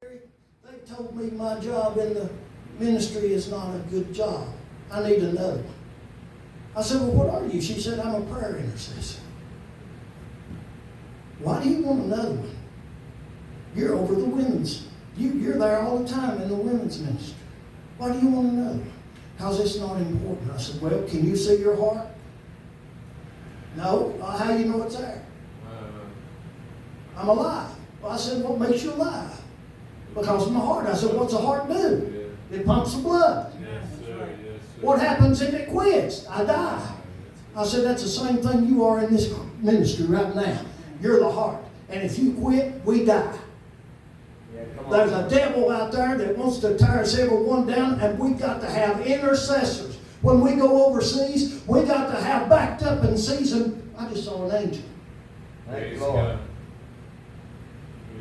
They told me my job in the ministry is not a good job. I need another one. I said, well, what are you? She said, I'm a prayer intercessor. Why do you want another one? You're over the women's. You're there all the time in the women's ministry. Why do you want another one? Because it's not important. I said, well, can you see your heart? No. How do you know it's there? I'm alive. Well, I said, what makes you alive? Because of my heart. I said, what's a heart do? It pumps the blood. Yes, sir. Yes, sir. What happens if it quits? I die. I said, that's the same thing you are in this ministry right now. You're the heart. And if you quit, we die. There's a devil out there that wants to tear us everyone down, and we've got to have intercessors. When we go overseas, we got to have backed up in season. I just saw an angel. Thank you, Lord.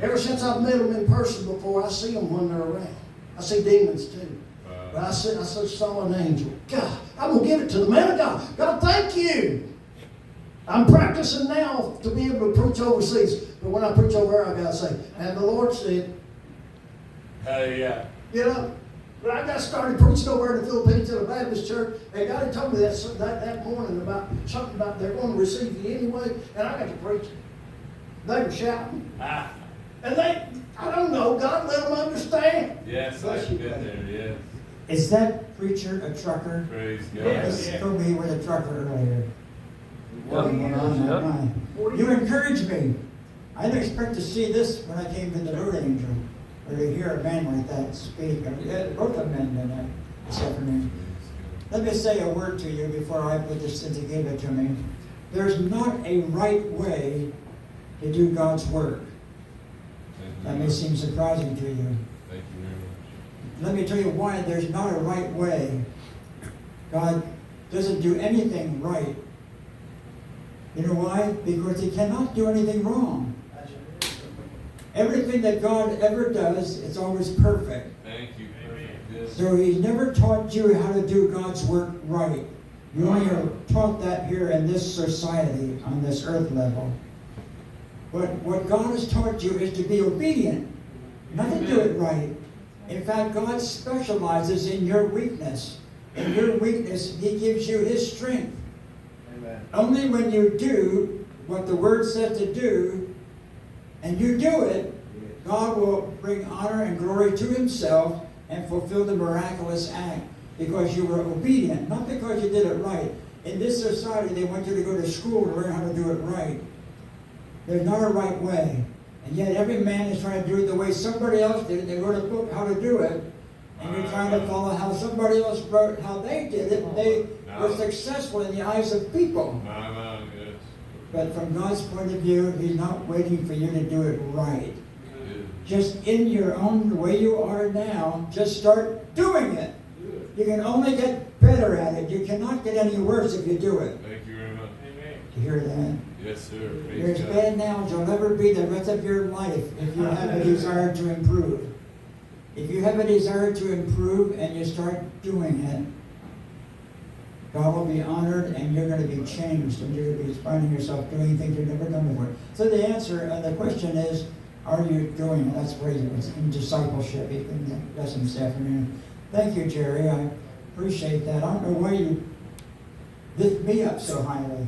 Ever since I've met them in person before, I see them when they're around. I see demons too. But I saw an angel. God, I'm going to give it to the man of God. God, thank you. I'm practicing now to be able to preach overseas. But when I preach over here, I got to say, and the Lord said, yeah. You know, but I got started preaching over in the Philippines at a Baptist church, and God had told me that morning about something about they're going to receive you anyway, and I got to preach. They were shouting. And I don't know, God let them understand. Yes, I've been there, yes. Is that preacher a trucker? Praise God. Yes. He told me he was a trucker earlier. You encouraged me. I didn't expect to see this when I came to the Road Angel, or to hear a man like that speak. Both of them tonight, this afternoon. Let me say a word to you before I put this since he gave it to me. There's not a right way to do God's work. That may seem surprising to you. Thank you very much. Let me tell you why there's not a right way. God doesn't do anything right. You know why? Because He cannot do anything wrong. Everything that God ever does, it's always perfect. Thank you. Yes. So He's never taught you how to do God's work right. You only are taught that here in this society, on this earth level. But what God has taught you is to be obedient, not to do it right. In fact, God specializes in your weakness. In your weakness, He gives you His strength. Amen. Only when you do what the Word says to do, and you do it, God will bring honor and glory to Himself and fulfill the miraculous act because you were obedient, not because you did it right. In this society, they want you to go to school to learn how to do it right. There's not a right way. And yet every man is trying to do it the way somebody else did it. They wrote a book how to do it. And you're trying to follow how somebody else wrote how they did it. They were successful in the eyes of people. Yes. But from God's point of view, He's not waiting for you to do it right. Just in your own way you are now, just start doing it. You can only get better at it. You cannot get any worse if you do it. Thank you very much. You hear that? Yes, sir. You're as bad now as you'll ever be the rest of your life if you have a desire to improve. If you have a desire to improve and you start doing it, God will be honored and you're going to be changed and you're going to be finding yourself doing things you've never done before. So the answer, the question is, are you doing it? That's where it's in discipleship. You can lesson this afternoon. Thank you, Jerry. I appreciate that. I don't know why you lift me up so highly.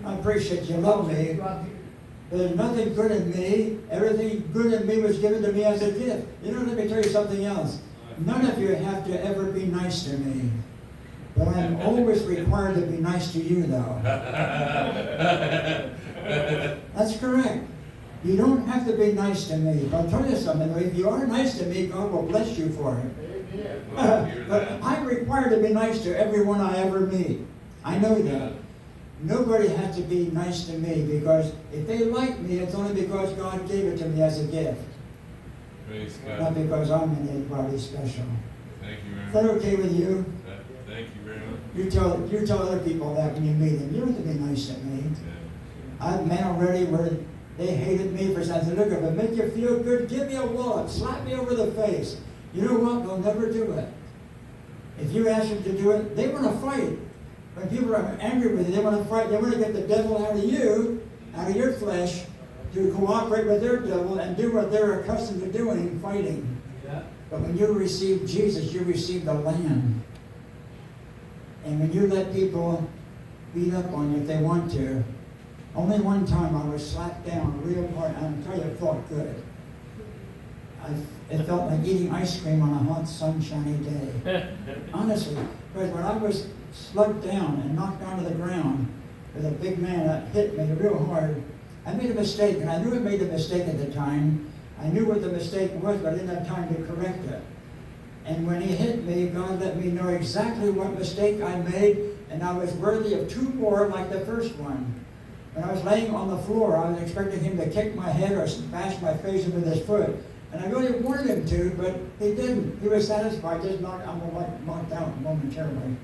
I appreciate you love me. But there's nothing good in me. Everything good in me was given to me as a gift. You know, let me tell you something else. None of you have to ever be nice to me. But I'm always required to be nice to you, though. That's correct. You don't have to be nice to me. But I'll tell you something. If you are nice to me, God will bless you for it. But I'm required to be nice to everyone I ever meet. I know that. Nobody has to be nice to me because if they like me, it's only because God gave it to me as a gift. Praise God. Not because I'm anybody special. Thank you very Is much. that okay with you? Thank you very much. You tell other people that when you meet them. You don't have to be nice to me. Yeah. I've met already where they hated me for something. Look, if it make you feel good, give me a wallet. Slap me over the face. You know what? They'll never do it. If you ask them to do it, they want to fight. When people are angry with you, they want to fight. They want to get the devil out of you, out of your flesh, to cooperate with their devil and do what they're accustomed to doing, fighting. Yeah. But when you receive Jesus, you receive the Lamb. And when you let people beat up on you if they want to, only one time I was slapped down real hard, and I'll tell you, it felt good. It felt like eating ice cream on a hot, sunshiny day. Honestly, because when I was slugged down and knocked down to the ground with a big man that hit me real hard, I made a mistake, and I knew I made a mistake at the time. I knew what the mistake was, but I didn't have time to correct it. And when he hit me, God let me know exactly what mistake I made, and I was worthy of 2 more like the first one. When I was laying on the floor, I was expecting him to kick my head or smash my face with his foot. And I really wanted him to, but he didn't. He was satisfied, just knocked out momentarily.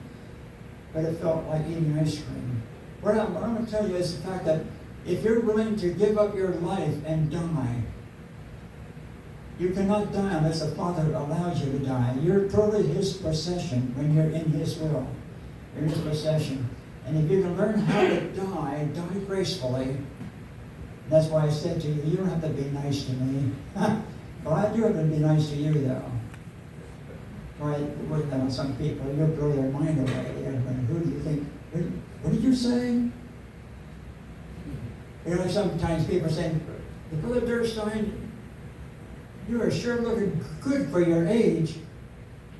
But it felt like eating ice cream. What I'm going to tell you is the fact that if you're willing to give up your life and die, you cannot die unless the Father allows you to die. You're totally His possession when you're in His will. You're His possession. And if you can learn how to die, die gracefully. That's why I said to you, you don't have to be nice to me. Well, I do have to be nice to you, though. Or with some people, you'll blow their mind away. Who do you think? What did you say? You know, sometimes people say, Brother Dirstine, you are sure looking good for your age.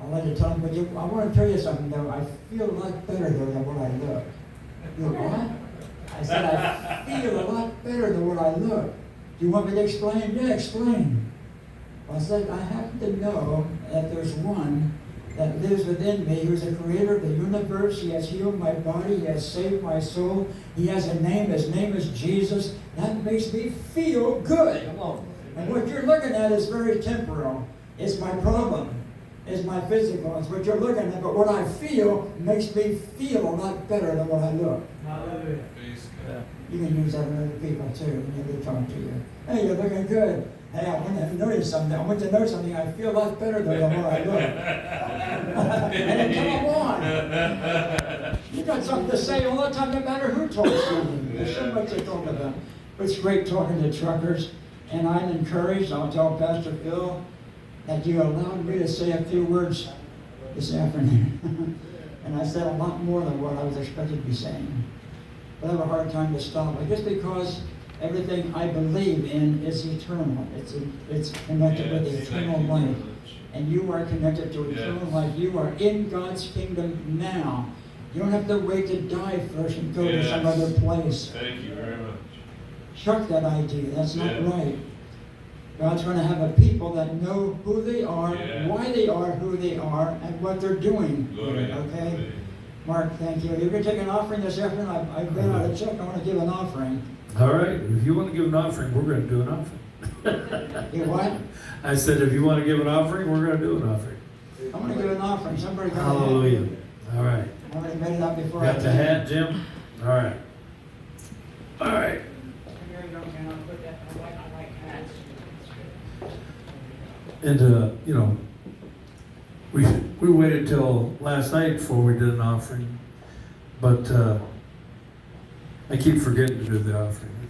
I like to tell them, but I want to tell you something, though. I feel a lot better, though, than what I look. You know what? I said, I feel a lot better than what I look. Do you want me to explain? Yeah, explain. I said, I happen to know that there's one that lives within me who's the creator of the universe. He has healed my body. He has saved my soul. He has a name. His name is Jesus. That makes me feel good. Come on. And what you're looking at is very temporal. It's my problem. It's my physical. It's what you're looking at. But what I feel makes me feel a lot better than what I look. Hallelujah. Praise God. You can use that with other people too when they talk to you. Hey, you're looking good. Hey, I want to notice something. I want to know something. I feel a lot better than what I look. And then come on. You got something to say all the time, no matter who talks to you. There's so much to talk about. But it's great talking to truckers. And I'm encouraged. I'll tell Pastor Phil that you allowed me to say a few words this afternoon. And I said a lot more than what I was expected to be saying. But I have a hard time to stop it. Just because everything I believe in is eternal. It's connected with eternal life. And you are connected to eternal life. You are in God's kingdom now. You don't have to wait to die first and go to some other place. Thank you very much. Chuck that idea. That's not right. God's going to have a people that know who they are, why they are who they are, and what they're doing. Glory. Okay? Mark, thank you. You're going to take an offering this afternoon? I've been out of check. I want to give an offering. All right. If you want to give an offering, we're going to do an offering. You what? I said, if you want to give an offering, we're going to do an offering. I'm going to give an offering. Somebody got Hallelujah. All right. I already made it up before. Got the hat, Jim? All right. All right. And, you know, we waited till last night before we did an offering, but I keep forgetting to do the offering.